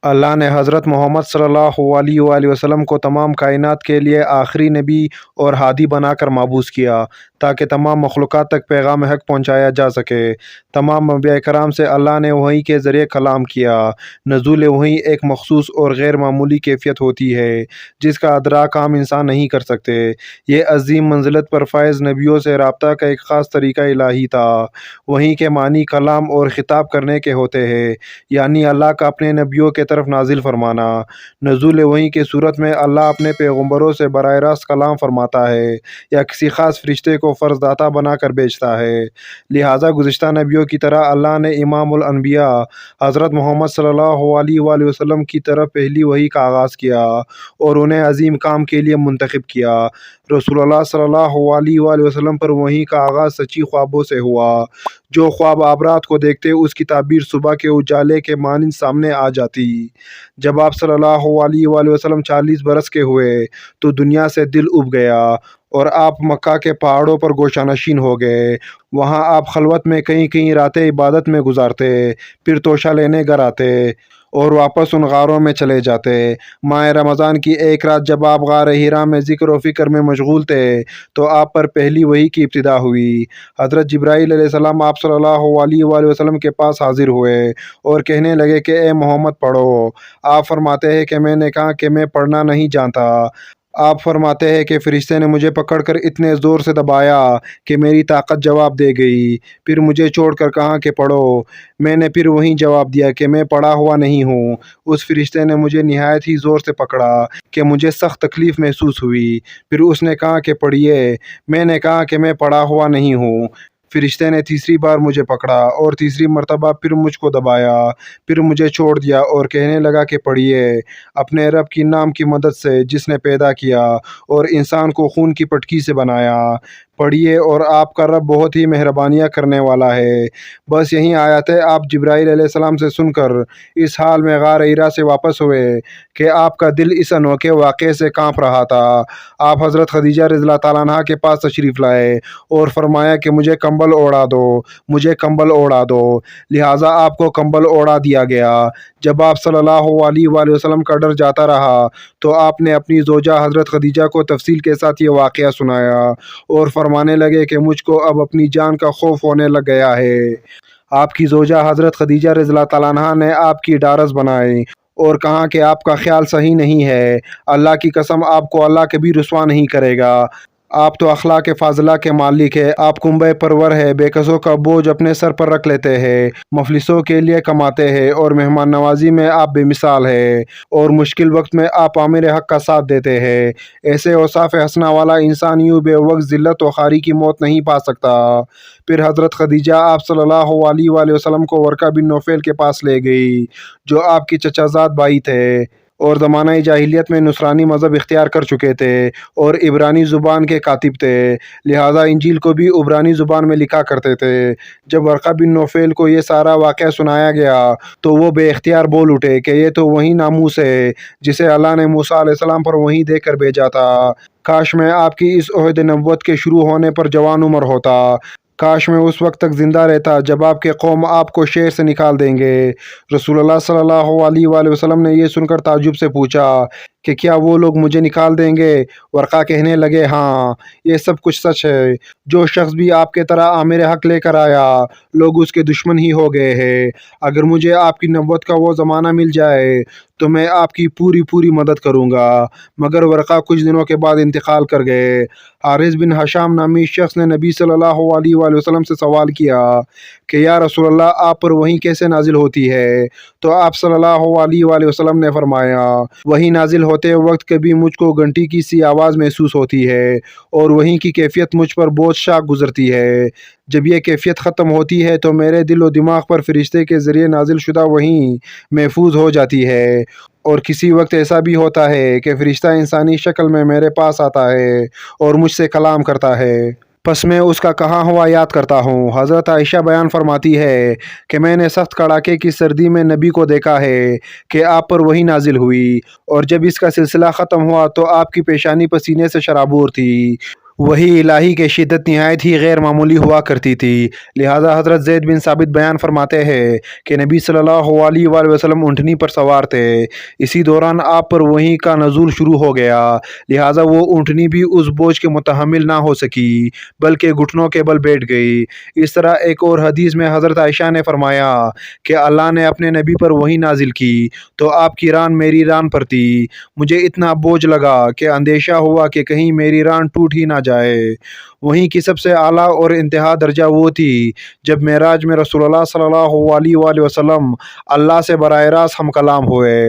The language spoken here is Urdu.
اللہ نے حضرت محمد صلی اللہ علیہ وآلہ وسلم کو تمام کائنات کے لیے آخری نبی اور ہادی بنا کر مبعوث کیا تاکہ تمام مخلوقات تک پیغام حق پہنچایا جا سکے۔ تمام انبیاء کرام سے اللہ نے وحی کے ذریعے کلام کیا۔ نزول وحی ایک مخصوص اور غیر معمولی کیفیت ہوتی ہے جس کا ادراک عام انسان نہیں کر سکتے۔ یہ عظیم منزلت پر فائز نبیوں سے رابطہ کا ایک خاص طریقہ الہی تھا۔ وحی کے معنی کلام اور خطاب کرنے کے ہوتے ہیں، یعنی اللہ کا اپنے نبیوں کے طرف نازل فرمانا۔ نزول وحی کے صورت میں اللہ اپنے پیغمبروں سے براہ راست کلام فرماتا ہے یا کسی خاص فرشتے کو فرض داتا بنا کر بھیجتا ہے۔ لہٰذا گزشتہ نبیوں کی طرح اللہ نے امام الانبیاء حضرت محمد صلی اللہ علیہ وآلہ وسلم کی طرف پہلی وحی کا آغاز کیا اور انہیں عظیم کام کے لیے منتخب کیا۔ رسول اللہ صلی اللہ علیہ وآلہ وسلم پر وحی کا آغاز سچی خوابوں سے ہوا۔ جو خواب آپ رات کو دیکھتے اس کی تعبیر صبح کے اجالے کے مانند سامنے آ جاتی۔ جب آپ صلی اللہ علیہ وآلہ وسلم 40 برس کے ہوئے تو دنیا سے دل اب گیا اور آپ مکہ کے پہاڑوں پر گوشہ نشین ہو گئے۔ وہاں آپ خلوت میں کئی کئی راتیں عبادت میں گزارتے، پھر توشہ لینے گھر آتے اور واپس ان غاروں میں چلے جاتے۔ ماہ رمضان کی ایک رات جب آپ غار حرا میں ذکر و فکر میں مشغول تھے تو آپ پر پہلی وحی کی ابتدا ہوئی۔ حضرت جبرائیل علیہ السلام آپ صلی اللہ علیہ وآلہ وسلم کے پاس حاضر ہوئے اور کہنے لگے کہ اے محمد پڑھو۔ آپ فرماتے ہیں کہ میں نے کہا کہ میں پڑھنا نہیں جانتا۔ آپ فرماتے ہیں کہ فرشتے نے مجھے پکڑ کر اتنے زور سے دبایا کہ میری طاقت جواب دے گئی، پھر مجھے چھوڑ کر کہا کہ پڑھو۔ میں نے پھر وہیں جواب دیا کہ میں پڑھا ہوا نہیں ہوں۔ اس فرشتے نے مجھے نہایت ہی زور سے پکڑا کہ مجھے سخت تکلیف محسوس ہوئی۔ پھر اس نے کہا کہ پڑھیے۔ میں نے کہا کہ میں پڑھا ہوا نہیں ہوں۔ فرشتے نے تیسری بار مجھے پکڑا اور تیسری مرتبہ پھر مجھ کو دبایا، پھر مجھے چھوڑ دیا اور کہنے لگا کہ پڑھیے۔ اپنے رب کی نام کی مدد سے جس نے پیدا کیا اور انسان کو خون کی پٹکی سے بنایا، پڑھیے اور آپ کا رب بہت ہی مہربانیاں کرنے والا ہے۔ بس یہی آیتیں آپ جبرائیل علیہ السلام سے سن کر اس حال میں غار حرا سے واپس ہوئے کہ آپ کا دل اس انوکھے واقعے سے کانپ رہا تھا۔ آپ حضرت خدیجہ رضی اللہ تعالیٰ عنہا کے پاس تشریف لائے اور فرمایا کہ مجھے کمبل اوڑھا دو، مجھے کمبل اوڑھا دو۔ لہٰذا آپ کو کمبل اوڑھا دیا گیا۔ جب آپ صلی اللہ علیہ وآلہ وسلم کا ڈر جاتا رہا تو آپ نے اپنی زوجہ حضرت خدیجہ کو تفصیل کے ساتھ یہ واقعہ سنایا اور فرمانے لگے کہ مجھ کو اب اپنی جان کا خوف ہونے لگ گیا ہے۔ آپ کی زوجہ حضرت خدیجہ رضی اللہ تعالیٰ عنہا نے آپ کی ڈھارس بنائی اور کہا کہ آپ کا خیال صحیح نہیں ہے۔ اللہ کی قسم آپ کو اللہ کبھی رسوا نہیں کرے گا۔ آپ تو اخلاق فاضلہ کے مالک ہے، آپ کنبہ پرور ہے، بے کسوں کا بوجھ اپنے سر پر رکھ لیتے ہیں، مفلسوں کے لیے کماتے ہیں اور مہمان نوازی میں آپ بے مثال ہے اور مشکل وقت میں آپ عامر حق کا ساتھ دیتے ہیں۔ ایسے اوصاف حسنہ والا انسان یوں بے وقت ذلت و خواری کی موت نہیں پا سکتا۔ پھر حضرت خدیجہ آپ صلی اللہ علیہ وآلہ وسلم کو ورقہ بن نوفل کے پاس لے گئی جو آپ کے چچا زاد بھائی تھے اور زمانہ جاہلیت میں نصرانی مذہب اختیار کر چکے تھے اور عبرانی زبان کے کاتب تھے، لہٰذا انجیل کو بھی عبرانی زبان میں لکھا کرتے تھے۔ جب ورقہ بن نوفل کو یہ سارا واقعہ سنایا گیا تو وہ بے اختیار بول اٹھے کہ یہ تو وہی ناموس ہے جسے اللہ نے موسیٰ علیہ السلام پر وحی دے کر بھیجا تھا۔ کاش میں آپ کی اس عہد نبوت کے شروع ہونے پر جوان عمر ہوتا، کاش میں اس وقت تک زندہ رہتا جب آپ کے قوم آپ کو شہر سے نکال دیں گے۔ رسول اللہ صلی اللہ علیہ وآلہ وسلم نے یہ سن کر تعجب سے پوچھا کہ کیا وہ لوگ مجھے نکال دیں گے؟ ورقہ کہنے لگے ہاں، یہ سب کچھ سچ ہے۔ جو شخص بھی آپ کے طرح عامر حق لے کر آیا لوگ اس کے دشمن ہی ہو گئے ہیں۔ اگر مجھے آپ کی نبوت کا وہ زمانہ مل جائے تو میں آپ کی پوری مدد کروں گا۔ مگر ورقہ کچھ دنوں کے بعد انتقال کر گئے۔ حارث بن حشام نامی شخص نے نبی صلی اللہ علیہ وآلہ وسلم سے سوال کیا کہ یا رسول اللہ آپ پر وحی کیسے نازل ہوتی ہے؟ تو آپ صلی اللہ علیہ وآلہ وسلم نے فرمایا وحی نازل ہوتے وقت کبھی مجھ کو گھنٹی کی سی آواز محسوس ہوتی ہے اور وحی کی کیفیت مجھ پر بہت شاک گزرتی ہے۔ جب یہ کیفیت ختم ہوتی ہے تو میرے دل و دماغ پر فرشتے کے ذریعے نازل شدہ وحی محفوظ ہو جاتی ہے، اور کسی وقت ایسا بھی ہوتا ہے کہ فرشتہ انسانی شکل میں میرے پاس آتا ہے اور مجھ سے کلام کرتا ہے، پس میں اس کا کہا ہوا یاد کرتا ہوں۔ حضرت عائشہ بیان فرماتی ہے کہ میں نے سخت کڑاکے کی سردی میں نبی کو دیکھا ہے کہ آپ پر وحی نازل ہوئی، اور جب اس کا سلسلہ ختم ہوا تو آپ کی پیشانی پسینے سے شرابور تھی۔ وہی الہی کی شدت نہایت ہی غیر معمولی ہوا کرتی تھی۔ لہٰذا حضرت زید بن ثابت بیان فرماتے ہیں کہ نبی صلی اللہ علیہ وآلہ وسلم اونٹنی پر سوار تھے۔ اسی دوران آپ پر وحی کا نزول شروع ہو گیا، لہٰذا وہ اونٹنی بھی اس بوجھ کے متحمل نہ ہو سکی بلکہ گھٹنوں کے بل بیٹھ گئی۔ اس طرح ایک اور حدیث میں حضرت عائشہ نے فرمایا کہ اللہ نے اپنے نبی پر وحی نازل کی تو آپ کی ران میری ران پر تھی۔ مجھے اتنا بوجھ لگا کہ اندیشہ ہوا کہ کہیں میری ران ٹوٹ ہی نہ جائے۔ وحی کی سب سے اعلیٰ اور انتہا درجہ وہ تھی جب معراج میں رسول اللہ صلی اللہ علیہ وآلہ وسلم اللہ سے براہ راست ہم کلام ہوئے۔